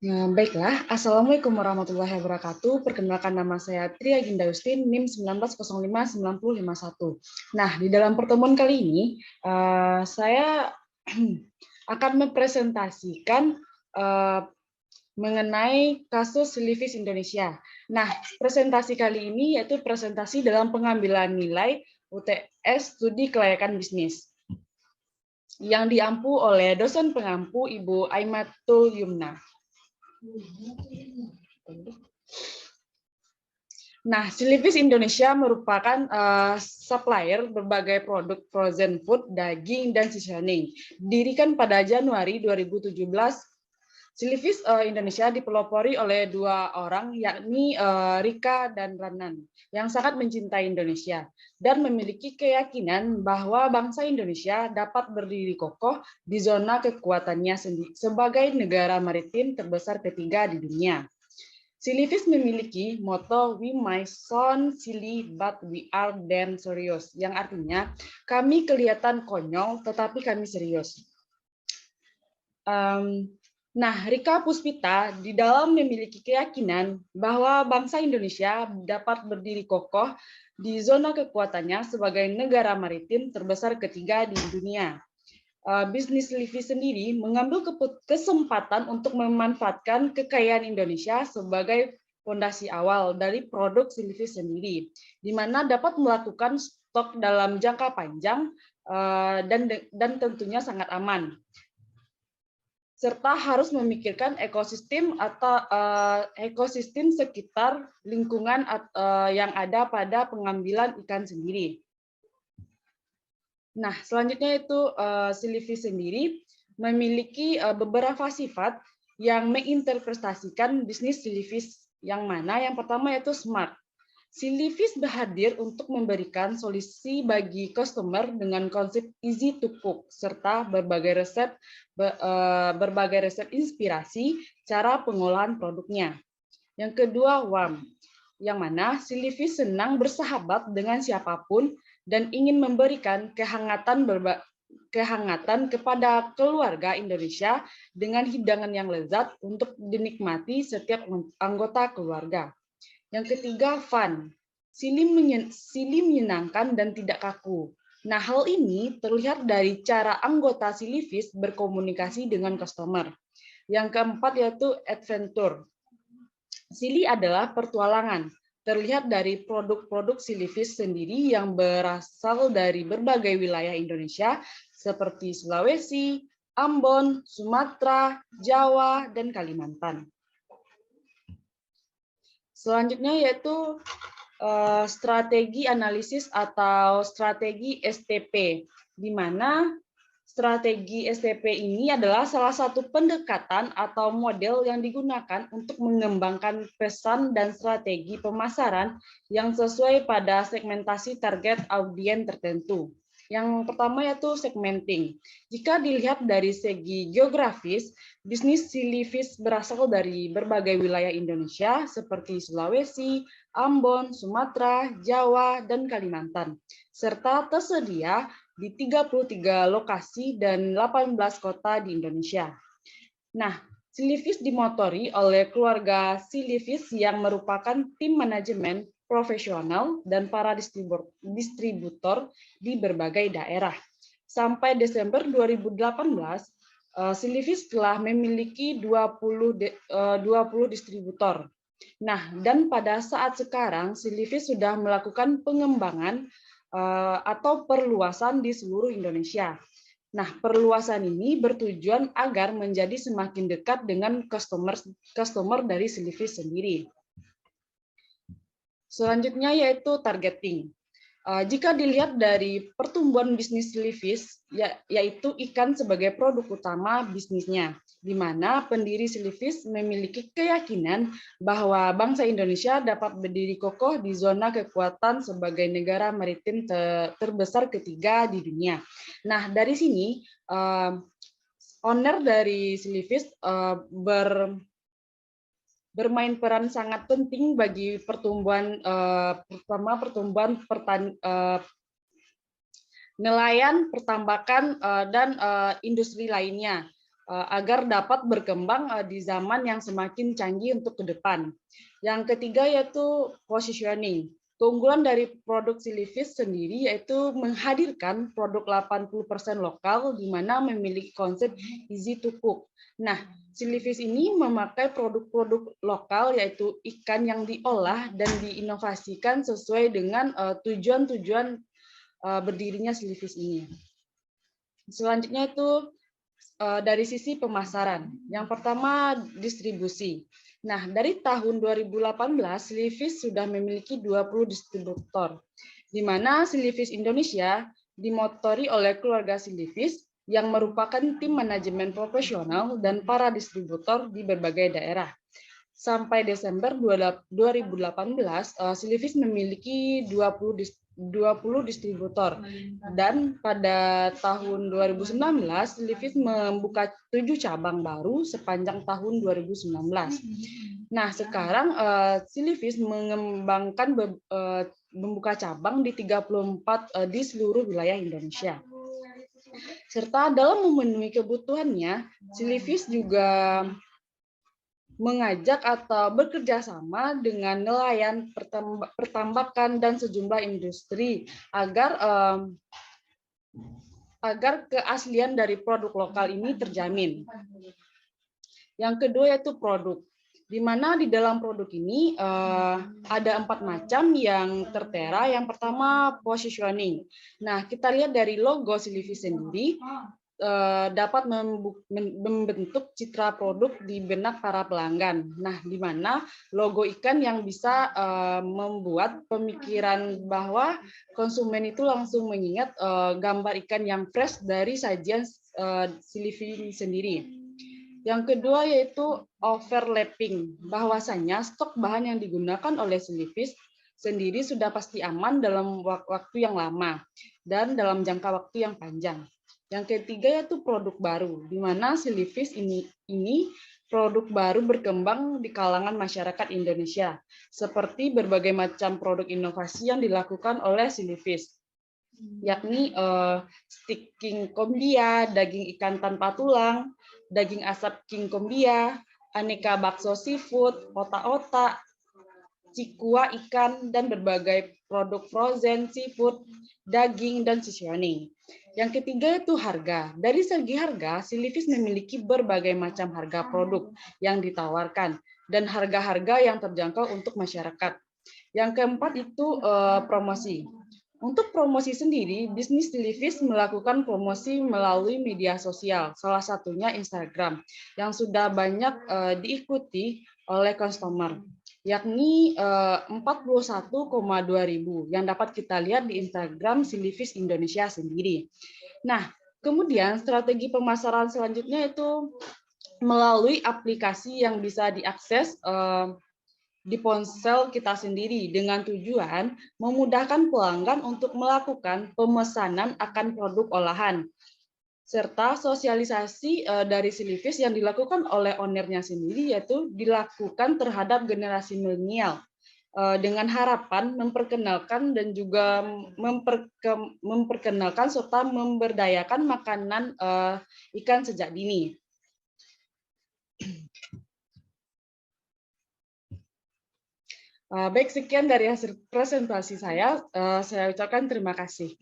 Baiklah, Assalamualaikum warahmatullahi wabarakatuh. Perkenalkan nama saya Tria Ginda Yustin, NIM 19059051. Nah, di dalam pertemuan kali ini, saya akan mempresentasikan mengenai kasus Livis Indonesia. Nah, presentasi kali ini yaitu presentasi dalam pengambilan nilai UTS Studi Kelayakan Bisnis yang diampu oleh dosen pengampu Ibu Aimatul Yumna. Nah, Livis Indonesia merupakan supplier berbagai produk frozen food, daging, dan seasoning. Didirikan pada Januari 2017, Livis Indonesia dipelopori oleh dua orang, yakni Rika dan Ranan, yang sangat mencintai Indonesia dan memiliki keyakinan bahwa bangsa Indonesia dapat berdiri kokoh di zona kekuatannya sendiri sebagai negara maritim terbesar ketiga di dunia. Livis memiliki moto "We might sound silly, but we are damn serious", yang artinya kami kelihatan konyol, tetapi kami serius. Nah, Rika Puspita di dalam memiliki keyakinan bahwa bangsa Indonesia dapat berdiri kokoh di zona kekuatannya sebagai negara maritim terbesar ketiga di dunia. Bisnis Livis sendiri mengambil kesempatan untuk memanfaatkan kekayaan Indonesia sebagai fondasi awal dari produk Livis sendiri, di mana dapat melakukan stok dalam jangka panjang dan tentunya sangat aman, serta harus memikirkan ekosistem atau ekosistem sekitar lingkungan yang ada pada pengambilan ikan sendiri. Nah, selanjutnya itu Livis sendiri memiliki beberapa sifat yang menginterpretasikan bisnis Livis, yang mana yang pertama yaitu smart. Livis hadir untuk memberikan solusi bagi customer dengan konsep easy to cook serta berbagai resep inspirasi cara pengolahan produknya. Yang kedua, warm, yang mana Livis senang bersahabat dengan siapapun dan ingin memberikan kehangatan kepada keluarga Indonesia dengan hidangan yang lezat untuk dinikmati setiap anggota keluarga. Yang ketiga, fun. Silly menyenangkan dan tidak kaku. Nah, hal ini terlihat dari cara anggota Livis berkomunikasi dengan customer. Yang keempat yaitu adventure. Silly adalah pertualangan. Terlihat dari produk-produk Livis sendiri yang berasal dari berbagai wilayah Indonesia seperti Sulawesi, Ambon, Sumatera, Jawa, dan Kalimantan. Selanjutnya yaitu strategi analisis atau strategi STP, di mana strategi STP ini adalah salah satu pendekatan atau model yang digunakan untuk mengembangkan pesan dan strategi pemasaran yang sesuai pada segmentasi target audiens tertentu. Yang pertama yaitu segmenting. Jika dilihat dari segi geografis, bisnis Livis berasal dari berbagai wilayah Indonesia seperti Sulawesi, Ambon, Sumatera, Jawa, dan Kalimantan, serta tersedia di 33 lokasi dan 18 kota di Indonesia. Nah, Livis dimotori oleh keluarga Livis yang merupakan tim manajemen profesional dan para distributor di berbagai daerah. Sampai Desember 2018, Livis telah memiliki 20 distributor. Nah, dan pada saat sekarang Livis sudah melakukan pengembangan atau perluasan di seluruh Indonesia. Nah, perluasan ini bertujuan agar menjadi semakin dekat dengan customer dari Livis sendiri. Selanjutnya yaitu targeting. Jika dilihat dari pertumbuhan bisnis Livis, yaitu ikan sebagai produk utama bisnisnya, di mana pendiri Livis memiliki keyakinan bahwa bangsa Indonesia dapat berdiri kokoh di zona kekuatan sebagai negara maritim terbesar ketiga di dunia. Nah, dari sini owner dari Livis bermain peran sangat penting bagi pertumbuhan nelayan, pertambakan dan industri lainnya. agar dapat berkembang di zaman yang semakin canggih untuk ke depan. Yang ketiga yaitu positioning. Keunggulan dari produk Silivis sendiri yaitu menghadirkan produk 80% lokal di mana memiliki konsep easy to cook. Nah, Silivis ini memakai produk-produk lokal yaitu ikan yang diolah dan diinovasikan sesuai dengan tujuan-tujuan berdirinya Silivis ini. Selanjutnya itu dari sisi pemasaran. Yang pertama distribusi. Nah, dari tahun 2018 Silivis sudah memiliki 20 distributor, di mana Silivis Indonesia dimotori oleh keluarga Silivis yang merupakan tim manajemen profesional dan para distributor di berbagai daerah. Sampai Desember 2018, Silivis memiliki 20 distributor. Dan pada tahun 2019, Silivis membuka 7 cabang baru sepanjang tahun 2019. Nah, sekarang Silivis mengembangkan membuka cabang di 34 di seluruh wilayah Indonesia. Serta dalam memenuhi kebutuhannya, Silivis juga mengajak atau bekerja sama dengan nelayan, pertambakan, dan sejumlah industri agar keaslian dari produk lokal ini terjamin. Yang kedua yaitu produk, di mana di dalam produk ini ada 4 macam yang tertera. Yang pertama positioning. Nah, kita lihat dari logo Silivis sendiri dapat membentuk citra produk di benak para pelanggan. Nah, di mana logo ikan yang bisa membuat pemikiran bahwa konsumen itu langsung mengingat gambar ikan yang fresh dari sajian Silivis sendiri. Yang kedua yaitu overlapping, bahwasanya stok bahan yang digunakan oleh Silivis sendiri sudah pasti aman dalam waktu yang lama dan dalam jangka waktu yang panjang. Yang ketiga yaitu produk baru, di mana Silivis ini produk baru berkembang di kalangan masyarakat Indonesia, seperti berbagai macam produk inovasi yang dilakukan oleh Silivis, yakni stik king kombia, daging ikan tanpa tulang, daging asap king kombia, aneka bakso seafood, otak-otak, cikua ikan, dan berbagai produk frozen seafood, daging, dan seasoning. Yang ketiga itu harga. Dari segi harga, Silivis memiliki berbagai macam harga produk yang ditawarkan dan harga-harga yang terjangkau untuk masyarakat. Yang keempat itu promosi. Untuk promosi sendiri, bisnis Silivis melakukan promosi melalui media sosial, salah satunya Instagram, yang sudah banyak diikuti oleh customer, yakni 41,2 ribu yang dapat kita lihat di Instagram Silivis Indonesia sendiri. Nah, kemudian strategi pemasaran selanjutnya itu melalui aplikasi yang bisa diakses di ponsel kita sendiri dengan tujuan memudahkan pelanggan untuk melakukan pemesanan akan produk olahan, serta sosialisasi dari Silivis yang dilakukan oleh ownernya sendiri yaitu dilakukan terhadap generasi milenial dengan harapan memperkenalkan dan juga memperkenalkan serta memberdayakan makanan ikan sejak dini. Baik, sekian dari hasil presentasi saya. Saya ucapkan terima kasih.